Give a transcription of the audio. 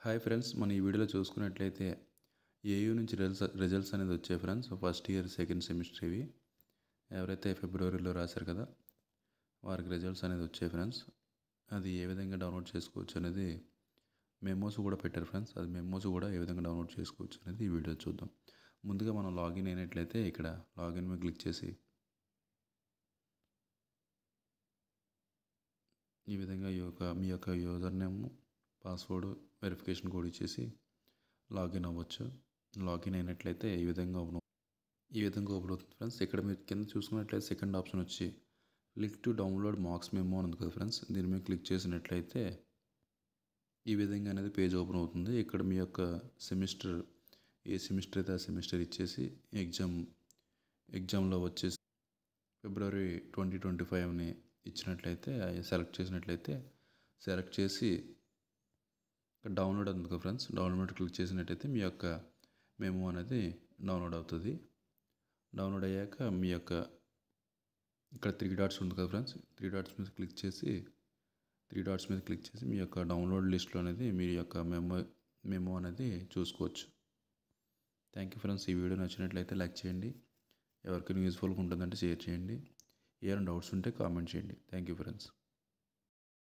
Hi friends, మన ఈ వీడియోలో చూసుకున్నట్లయితే ఏయూ నుంచి రిజల్ట్స్ అనేది వచ్చాయి friends. First year second semester ఇవి ఎవరైతే ఫిబ్రవరిలో రాశారు కదా వారికి రిజల్ట్స్ అనేది వచ్చాయి ఫ్రెండ్స్. అది ఏ విధంగా డౌన్లోడ్ చేసుకోవచ్చు అనేది మెమోస్ కూడా పెట్టారు ఫ్రెండ్స్. అది మెమోస్ కూడా ఏ విధంగా డౌన్లోడ్ చేసుకోవచ్చు అనేది ఈ వీడియో చూద్దాం. ముందుగా మనం లాగిన్ అయినట్లయితే ఇక్కడ లాగిన్ మీద క్లిక్ చేసి ఈ విధంగా మీ యొక్క user name, password, verification code ఇచ్చేసి లాగిన్ అవ్వచ్చు. లాగిన్ అయినట్లయితే ఈ విధంగా ఓపెన్ అవుతుంది ఫ్రెండ్స్. ఇక్కడ మీరు కింద చూసుకున్నట్లయితే సెకండ్ ఆప్షన్ వచ్చి click to download marks memo అని ఉంది కదా ఫ్రెండ్స్. దీని మీద క్లిక్ చేసినట్లయితే ఈ విధంగా అనేది పేజ్ ఓపెన్ అవుతుంది. ఇక్కడ మీ యొక్క సెమిస్టర్ ఏ సెమిస్టర్ అయితే ఆ సెమిస్టర్ ఇచ్చేసి ఎగ్జామ్లో వచ్చేసి ఫిబ్రవరి 2025ని ఇచ్చినట్లయితే సెలెక్ట్ చేసి డౌన్లోడ్ ఉంది కదా ఫ్రెండ్స్. డౌన్లోడ్ క్లిక్ చేసినట్టయితే మీ యొక్క మెమో అనేది డౌన్లోడ్ అవుతుంది. డౌన్లోడ్ అయ్యాక మీ యొక్క ఇక్కడ 3 డాట్స్ ఉంది కదా ఫ్రెండ్స్. 3 డాట్స్ మీద క్లిక్ చేసి మీ యొక్క డౌన్లోడ్ లిస్ట్లో అనేది మీ యొక్క మెమో అనేది చూసుకోవచ్చు. Thank you friends. ఈ వీడియో నచ్చినట్లయితే లైక్ చేయండి. ఎవరికైనా యూస్ఫుల్గా ఉంటుందంటే షేర్ చేయండి. ఏమైనా డౌట్స్ ఉంటే కామెంట్ చేయండి. Thank you friends.